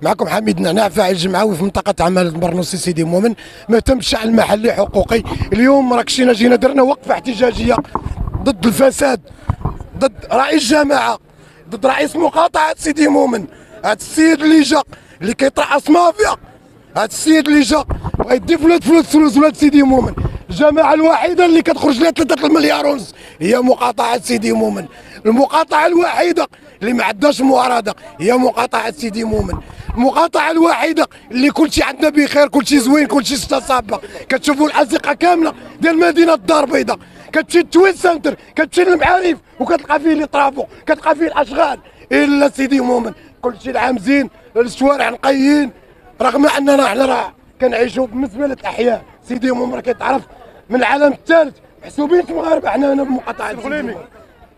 معكم حميد نعناع فاعل جمعوي في منطقة عمالة برنوسي سيدي مؤمن، مهتم بالشأن المحلي حقوقي. اليوم راكشينا جينا درنا وقفة احتجاجية ضد الفساد، ضد رئيس جماعة، ضد رئيس مقاطعة سيدي مؤمن. هذا السيد اللي جا اللي كيترأس مافيا، هذا السيد اللي جا بغا يدي فلوس ولاد سيدي مؤمن. الجماعة الوحيدة اللي كتخرج لها 3 مليار ونص هي مقاطعة سيدي مؤمن. المقاطعة الوحيدة اللي ما عندهاش معارضة هي مقاطعة سيدي مؤمن. المقاطعة الوحيدة اللي كلشي عندنا بخير، كلشي زوين، كلشي صابة. كتشوفوا الأزقة كاملة ديال مدينة الدار البيضاء، كتمشي للتوين سنتر، كتمشي للمعارف وكتلقى فيه لي طرافو، كتلقى فيه الأشغال. إلا سيدي مؤمن كلشي العام زين، الشوارع نقيين، رغم أننا حنا راه كنعيشوا بالنسبة للأحياء سيدي مؤمن راه كيتعرف من العالم الثالث، محسوبين مغاربة حنا هنا بمقاطعة سيدي مؤمن.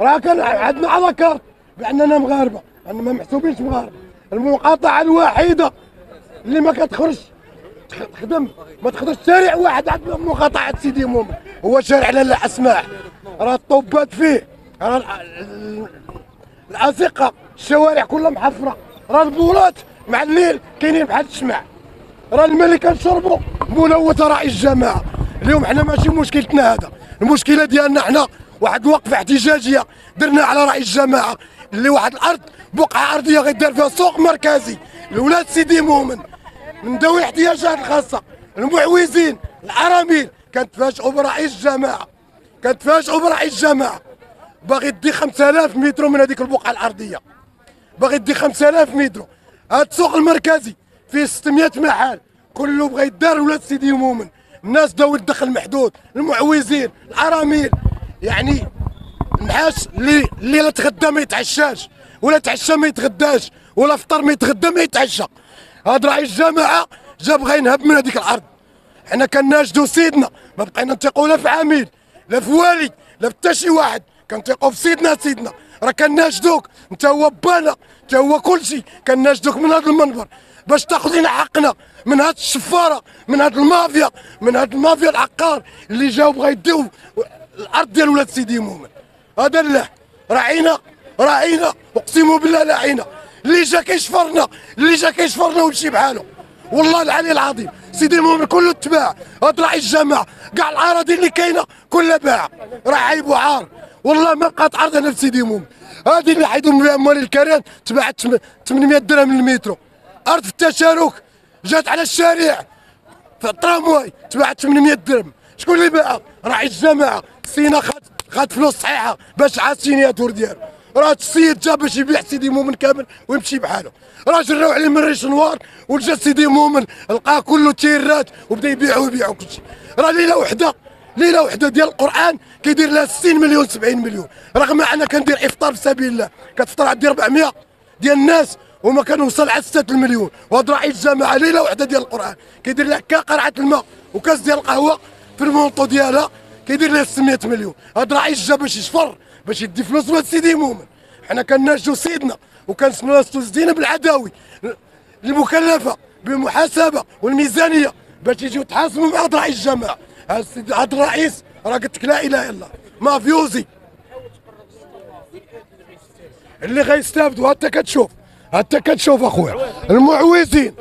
راه كان عندنا على كارت بأننا مغاربة، أننا ما محسوبينش مغاربة. المقاطعة الوحيدة اللي ما كتخرج تخدم، ما تخرجش شارع واحد عندنا مقاطعة سيدي مؤمن هو شارع لالا أسماح. راه الطوبات فيه، راه الأزقة، الشوارع كلها محفرة، راه البولات مع الليل كاينين بحال الشمع، راه الماء اللي كنشربوا ملوث رئيس الجماعة. اليوم حنا ماشي مشكلتنا هذا، المشكلة ديالنا حنا واحد الوقفة احتجاجية درنا على رئيس الجماعة اللي واحد الأرض بقعة أرضية غيدار فيها سوق مركزي لولاد سيدي مؤمن من ذوي الاحتياجات الخاصة، المعوزين، الأرامل. كنتفاجئوا برئيس الجماعة، كنتفاجئوا برئيس الجماعة باغي يدي 5000 متر من هذيك البقعة الأرضية، باغي يدي 5000 متر. هذا السوق المركزي فيه 600 محل، كله بغى يدار ولاد سيدي مؤمن. الناس ذوي الدخل المحدود، المعوزين، الأرامل، يعني النحاس اللي لا تغدى ما يتعشاش، ولا تعشى ما يتغداش، ولا فطر ما يتغدى ما يتعشى. هذا رئيس الجماعة جا بغا ينهب من هذيك الأرض. حنا كناشدو سيدنا، ما بقينا نثيقوا لا في عميل، لا في والي، لا في حتى شي واحد، كنثيقوا في سيدنا. راه كناشدوك انت هو بانا، انت هو كلشي، كناشدوك من هذا المنبر باش تاخذ لنا حقنا من هاد الشفاره، من هاد المافيا، من هاد المافيا العقار اللي جاو بغا يديو الارض ديال ولاد سيدي مؤمن. هذا لا راعينا اقسم بالله لاعينا. اللي جا كيشفرنا ويمشي بحاله. والله العلي العظيم سيدي مؤمن كله تباع. هاد رئيس الجماعه كاع الاراضي اللي كاينه كلها باع، راه عيب وعار. والله ما بقات ارض هنا في سيدي مؤمن. هذه اللي حيدوا بها اموال الكران تباعت 800 درهم للمترو. ارض في التشارك جات على الشارع في الترامواي تباعت 800 درهم. شكون اللي باعها؟ رئيس الجماعه. سينا خد فلوس صحيحه باش عاد السينياتور ديالو. راه السيد جا باش يبيع سيدي مؤمن كامل ويمشي بحاله. راه جراو عليه من ريش نوار وجا سيدي مؤمن لقاه كله تيرات وبدا يبيعوا كلشي. راه ليله وحده ديال القران كيدير لها 60 مليون 70 مليون، رغم انا كندير افطار في سبيل الله كتفطر عندي 400 ديال الناس وما كنوصل على 6 المليون. وهذا رئيس الجماعه ليله وحده ديال القران كيدير لها قرعه الماء وكاس ديال القهوه في المونطو ديالها كيدير لها 600 مليون. هذا رئيس جا باش يشفر، باش يدي فلوس ولاد سيدي مؤمن. حنا كناشدو سيدنا وكنستو زينب العداوي المكلفه بالمحاسبه والميزانيه باش يجيو يتحاسبوا مع رئيس الجماعه. هذا الرئيس راه قلت لك لا اله الا الله مافيوزي اللي غيستافدوا. حتى كتشوف اخويا المعوزين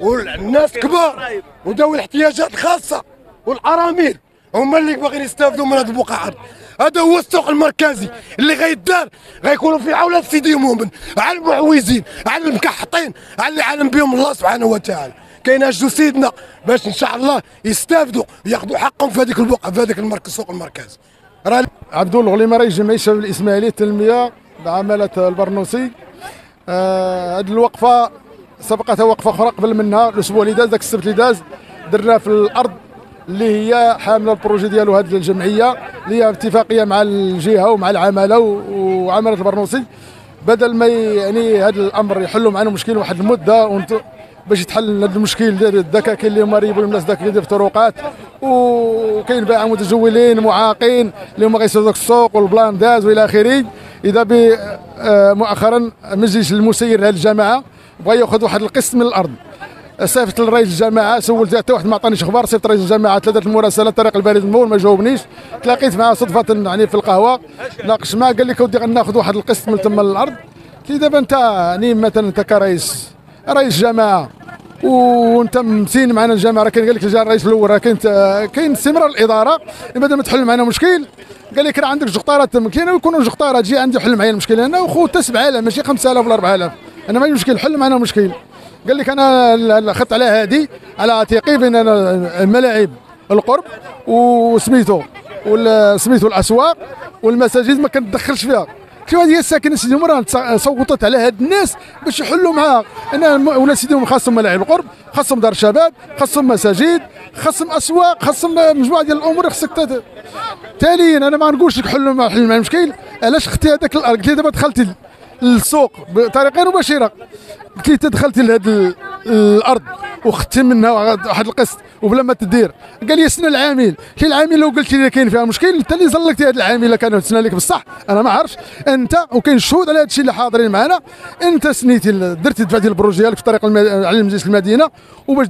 والناس كبار وذوي الاحتياجات الخاصه والارامل هما اللي باغيين يستافدوا من هذه البقعه. هذا هو السوق المركزي اللي غيدار، غيكونوا فيه اولاد سيدي مؤمن على المعوزين، على المكحطين، على اللي عالم بهم الله سبحانه وتعالى. كيناشدوا سيدنا باش ان شاء الله يستافدوا وياخذوا حقهم في هذيك البقعه، في هذاك المركز السوق المركزي. عبد الغليمه رئيس جمعيه الشباب الاسماعيلي التنميه بعماله البرنوسي. هذه الوقفه سبقتها وقفه اخرى قبل منها الاسبوع اللي داز، ذاك السبت اللي داز درنا في الارض اللي هي حامله البروجي ديالو هذه الجمعيه اللي هي اتفاقيه مع الجهه ومع العماله وعماله البرنوسي، بدل ما يعني هذا الامر يحلوا معنا مشكل واحد المده باش يتحل هذا المشكل ديال الدكاكين اللي هما ريبوا الناس داك اللي في الطرقات، وكاين باعه متجولين معاقين اللي هما غيسدوا داك السوق والبلان داز والى اخره. اذا مؤخرا مجلس المسير لهذه الجماعه بغى ياخذ واحد القسط من الارض. صيفط لرئيس الجماعه، سولت حتى واحد ما عطانيش اخبار. صيفط رئيس الجماعه 3 المراسلات طريق البريد المول ما جاوبنيش. تلاقيت معاه صدفه يعني في القهوه ناقش معاه، قال لي كودي غناخذ واحد القسط من تما الارض. قلت لي دابا انت يعني مثلا انت كرئيس رئيس جماعه وانت ممثل معنا الجماعه، راه كاين قال لك الرئيس الاول راه كاين استمرار الاداره، مادام تحل معنا مشكل قال لك راه عندك جقطارات كاين يكونوا جقطارات جي عندي حل معايا المشكل انا وخو حتى 7000 ماشي 5000 ولا 4000 انا ما مشكل حل معنا مشكل. قال لك انا خدت على هادي على عاتقي بين الملاعب القرب وسميتو الاسواق والمساجد ما كنتدخلش فيها. شوف هذه الساكنه سيدي عمر صوتت على هاد الناس باش يحلوا معاها. انا ولا سيدي عمر خاصهم ملاعب القرب، خاصهم دار شباب، خاصهم مساجد، خاصهم اسواق، خاصهم مجموعه ديال الامور خصك تاليا. انا ما نقولش لك حل مع المشكل، علاش اختي هذاك الارض قلت لي دابا دخلتي للسوق بطريقه مباشره، قلت لي دخلتي لهاد الارض وخدتي منها واحد القسط وبلا ما تدير. قال لي سنه العامل، كاين العامل لو قلت لي كاين فيها مشكل انت اللي زلقتي هذا العامل الا كان سنه لك بصح انا ما عرفش انت، وكاين شهود على هذا الشيء اللي حاضرين معنا. انت سنيتي درتي دفعتي البروج ديالك في طريق على مجلس المدينه وباش